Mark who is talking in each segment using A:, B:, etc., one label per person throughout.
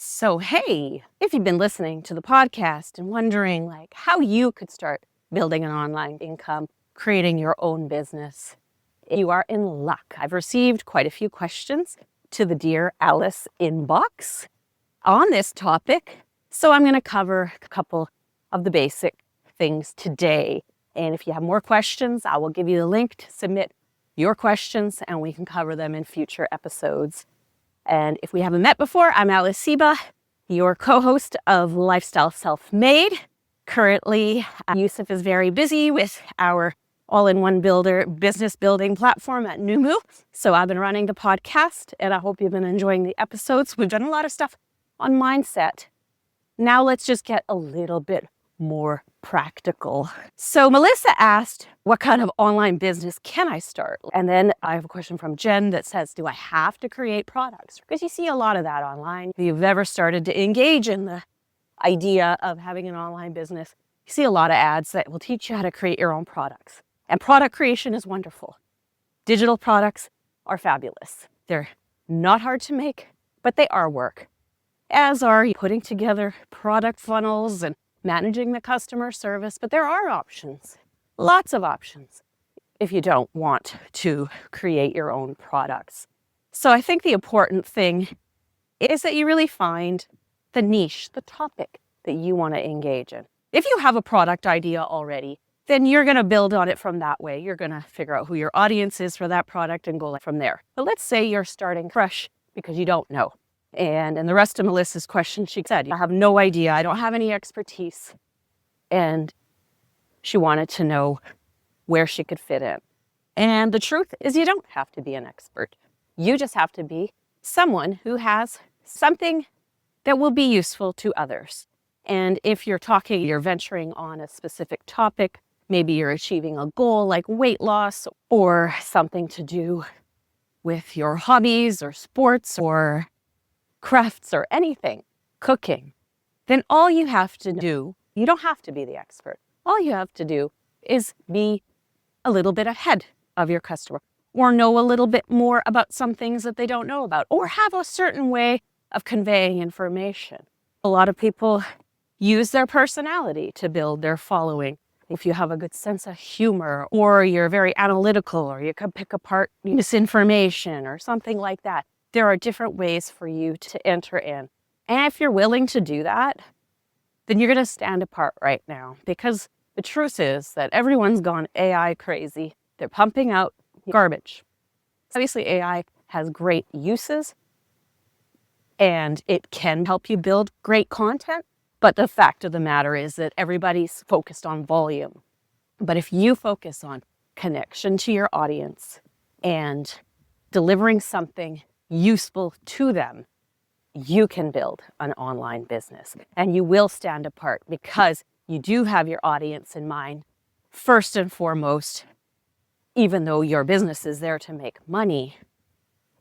A: So, hey, if you've been listening to the podcast and wondering how you could start building an online income, creating your own business, you are in luck. I've received quite a few questions to the Dear Alice inbox on this topic. So I'm going to cover a couple of the basic things today. And if you have more questions, I will give you the link to submit your questions and we can cover them in future episodes. And if we haven't met before, I'm Alice Seba, your co-host of Lifestyle Self-Made. Currently, Yusuf is very busy with our all-in-one builder business building platform at Numu. So I've been running the podcast and I hope you've been enjoying the episodes. We've done a lot of stuff on mindset. Now let's just get a little bit more practical. So Melissa asked, what kind of online business can I start? And then I have a question from Jen that says, do I have to create products? Because you see a lot of that online. If you've ever started to engage in the idea of having an online business, you see a lot of ads that will teach you how to create your own products. And product creation is wonderful. Digital products are fabulous. They're not hard to make, but they are work. As are putting together product funnels and managing the customer service, but there are options, lots of options, if you don't want to create your own products. So I think the important thing is that you really find the niche, the topic that you want to engage in. If you have a product idea already, then you're going to build on it from that way. You're going to figure out who your audience is for that product and go from there. But let's say you're starting fresh because you don't know. And in the rest of Melissa's question, she said, I have no idea. I don't have any expertise. And she wanted to know where she could fit in. And the truth is you don't have to be an expert. You just have to be someone who has something that will be useful to others. And if you're venturing on a specific topic, maybe you're achieving a goal like weight loss or something to do with your hobbies or sports or crafts or anything, cooking, then all you have to do, you don't have to be the expert. All you have to do is be a little bit ahead of your customer or know a little bit more about some things that they don't know about or have a certain way of conveying information. A lot of people use their personality to build their following. If you have a good sense of humor or you're very analytical or you can pick apart misinformation or something like that, there are different ways for you to enter in. And if you're willing to do that, then you're going to stand apart right now because the truth is that everyone's gone AI crazy. They're pumping out garbage. Obviously, AI has great uses and it can help you build great content. But the fact of the matter is that everybody's focused on volume. But if you focus on connection to your audience and delivering something useful to them, you can build an online business and you will stand apart because you do have your audience in mind first and foremost. Even though your business is there to make money,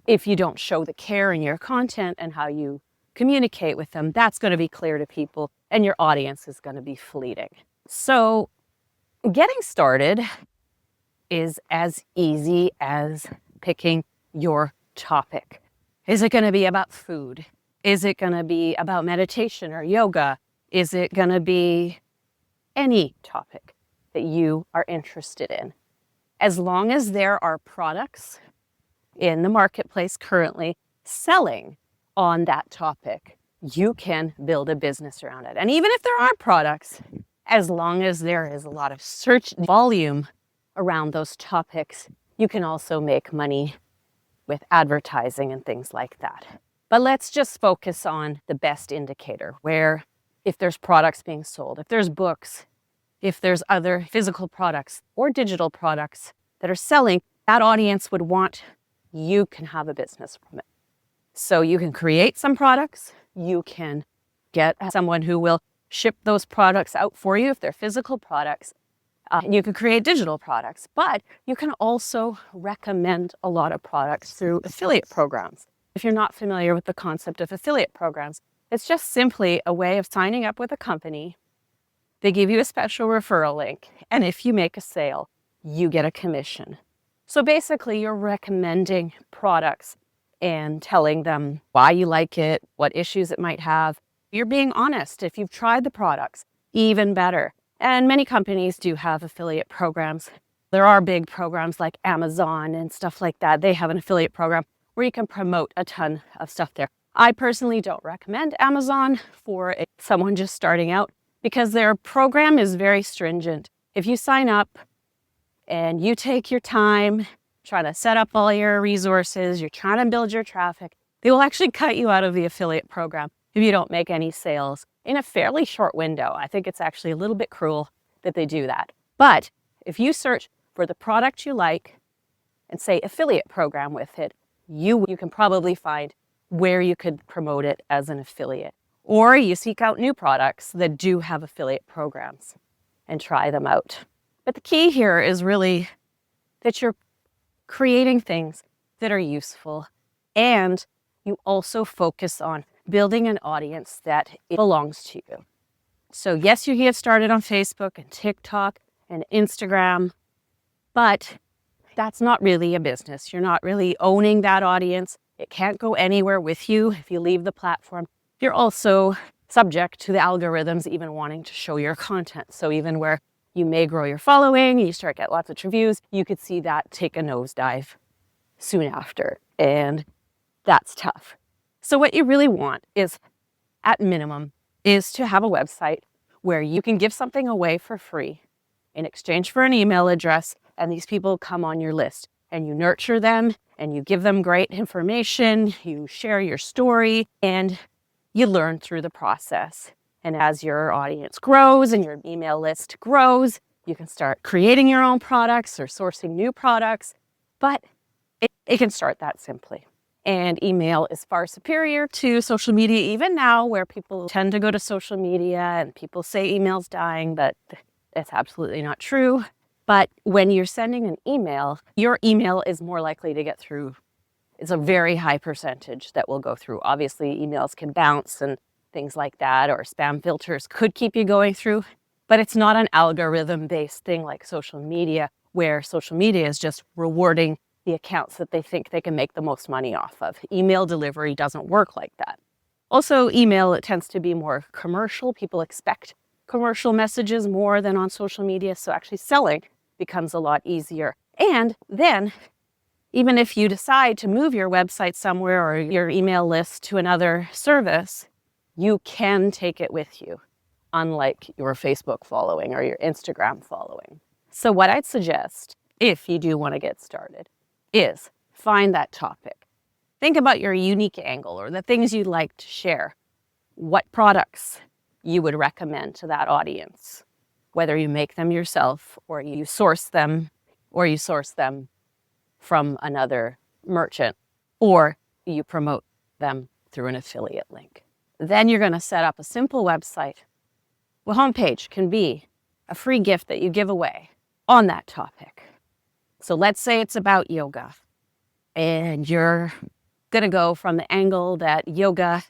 A: if you don't show the care in your content and how you communicate with them, that's going to be clear to people and your audience is going to be fleeting. So getting started is as easy as picking your topic. Is it going to be about food? Is it going to be about meditation or yoga? Is it going to be any topic that you are interested in? As long as there are products in the marketplace currently selling on that topic, you can build a business around it. And even if there aren't products, as long as there is a lot of search volume around those topics, you can also make money with advertising and things like that. But let's just focus on the best indicator, where if there's products being sold, if there's books, if there's other physical products or digital products that are selling, that audience would want, you can have a business from it. So you can create some products, you can get someone who will ship those products out for you if they're physical products. You can create digital products, but you can also recommend a lot of products through affiliate programs. If you're not familiar with the concept of affiliate programs, it's just simply a way of signing up with a company. They give you a special referral link, and if you make a sale, you get a commission. So basically, you're recommending products and telling them why you like it, what issues it might have. You're being honest. If you've tried the products, even better. And many companies do have affiliate programs. There are big programs like Amazon and stuff like that. They have an affiliate program where you can promote a ton of stuff there. I personally don't recommend Amazon for someone just starting out because their program is very stringent. If you sign up and you take your time trying to set up all your resources, you're trying to build your traffic, they will actually cut you out of the affiliate program if you don't make any sales in a fairly short window. I think it's actually a little bit cruel that they do that. But if you search for the product you like and say affiliate program with it, you can probably find where you could promote it as an affiliate. Or you seek out new products that do have affiliate programs and try them out. But the key here is really that you're creating things that are useful, and you also focus on building an audience that belongs to you. So yes, you can get started on Facebook and TikTok and Instagram, but that's not really a business. You're not really owning that audience. It can't go anywhere with you if you leave the platform. You're also subject to the algorithms even wanting to show your content. So even where you may grow your following, you start get lots of reviews, you could see that take a nosedive soon after. And that's tough. So what you really want is, at minimum, is to have a website where you can give something away for free in exchange for an email address, and these people come on your list. And you nurture them, and you give them great information, you share your story, and you learn through the process. And as your audience grows and your email list grows, you can start creating your own products or sourcing new products, but it can start that simply. And email is far superior to social media, even now, where people tend to go to social media and people say email's dying, but it's absolutely not true. But when you're sending an email, your email is more likely to get through. It's a very high percentage that will go through. Obviously, emails can bounce and things like that, or spam filters could keep you going through, but it's not an algorithm-based thing like social media, where social media is just rewarding the accounts that they think they can make the most money off of. Email delivery doesn't work like that. Also, email, it tends to be more commercial. People expect commercial messages more than on social media, so actually selling becomes a lot easier. And then, even if you decide to move your website somewhere or your email list to another service, you can take it with you, unlike your Facebook following or your Instagram following. So what I'd suggest, if you do want to get started, is find that topic. Think about your unique angle or the things you'd like to share. What products you would recommend to that audience, whether you make them yourself or you source them from another merchant, or you promote them through an affiliate link. Then you're going to set up a simple website. The homepage can be a free gift that you give away on that topic. So let's say it's about yoga, and you're going to go from the angle that yoga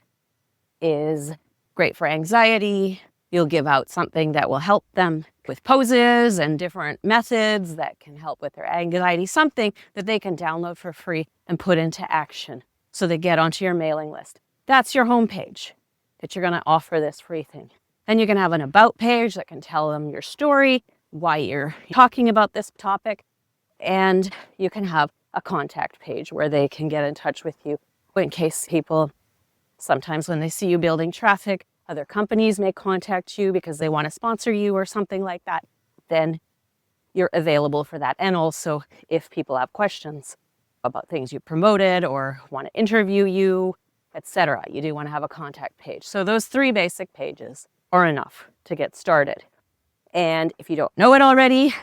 A: is great for anxiety. You'll give out something that will help them with poses and different methods that can help with their anxiety, something that they can download for free and put into action so they get onto your mailing list. That's your homepage that you're going to offer this free thing. Then you can have an about page that can tell them your story, why you're talking about this topic, and you can have a contact page where they can get in touch with you in case people, sometimes when they see you building traffic, other companies may contact you because they want to sponsor you or something like that. Then you're available for that. And also, if people have questions about things you promoted or want to interview you, etc., you do want to have a contact page. So those 3 basic pages are enough to get started. And if you don't know it already,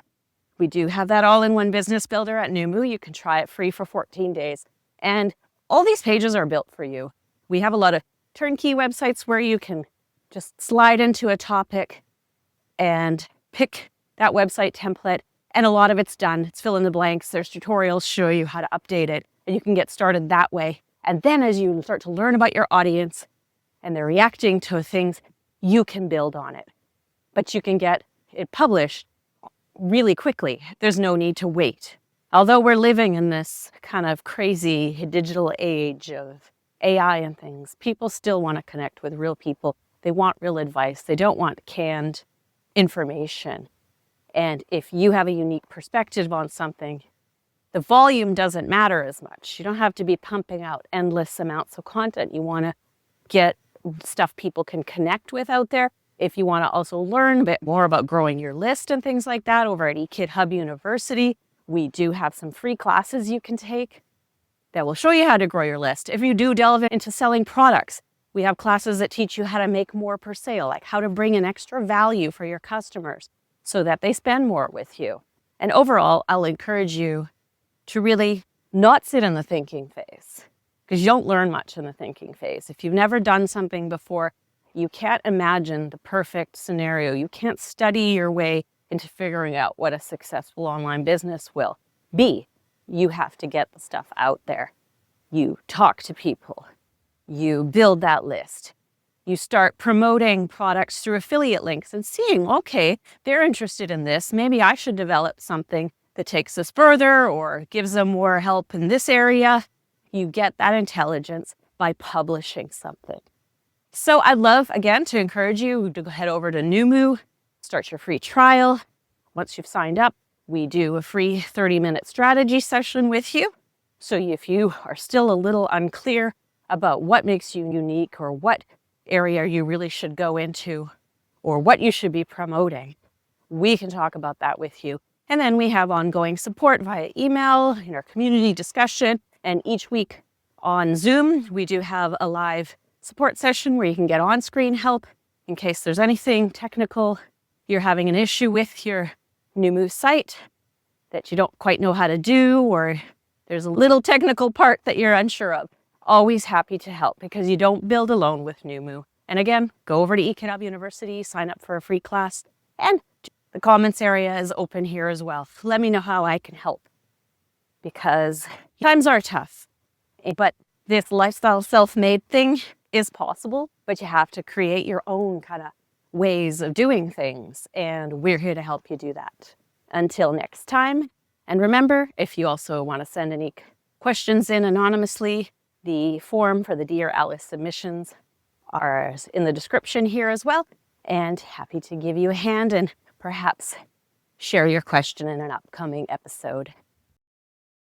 A: we do have that all-in-one business builder at Numu. You can try it free for 14 days. And all these pages are built for you. We have a lot of turnkey websites where you can just slide into a topic and pick that website template. And a lot of it's done. It's fill in the blanks. There's tutorials show you how to update it. And you can get started that way. And then as you start to learn about your audience and they're reacting to things, you can build on it. But you can get it published really quickly. There's no need to wait Although we're living in this kind of crazy digital age of AI and things, people still want to connect with real people. They want real advice. They don't want canned information. And if you have a unique perspective on something, the volume doesn't matter as much. You don't have to be pumping out endless amounts of content. You want to get stuff people can connect with out there. If you want to also learn a bit more about growing your list and things like that over at eKidHub University, we do have some free classes you can take that will show you how to grow your list. If you do delve into selling products, we have classes that teach you how to make more per sale, like how to bring in extra value for your customers so that they spend more with you. And overall, I'll encourage you to really not sit in the thinking phase, because you don't learn much in the thinking phase. If you've never done something before, you can't imagine the perfect scenario. You can't study your way into figuring out what a successful online business will be. You have to get the stuff out there. You talk to people. You build that list. You start promoting products through affiliate links and seeing, okay, they're interested in this. Maybe I should develop something that takes us further or gives them more help in this area. You get that intelligence by publishing something. So I'd love, again, to encourage you to head over to Numu, start your free trial. Once you've signed up, we do a free 30-minute strategy session with you. So if you are still a little unclear about what makes you unique or what area you really should go into or what you should be promoting, we can talk about that with you. And then we have ongoing support via email in our community discussion. And each week on Zoom, we do have a live support session where you can get on-screen help in case there's anything technical you're having an issue with your Numu site that you don't quite know how to do, or there's a little technical part that you're unsure of. Always happy to help, because you don't build alone with Numu. And again, go over to eKidHub University, sign up for a free class, and the comments area is open here as well. Let me know how I can help, because times are tough. But this lifestyle self-made thing is possible, but you have to create your own kind of ways of doing things, and we're here to help you do that. Until next time, and remember, if you also want to send any questions in anonymously, the form for the Dear Alice submissions are in the description here as well, and happy to give you a hand and perhaps share your question in an upcoming episode.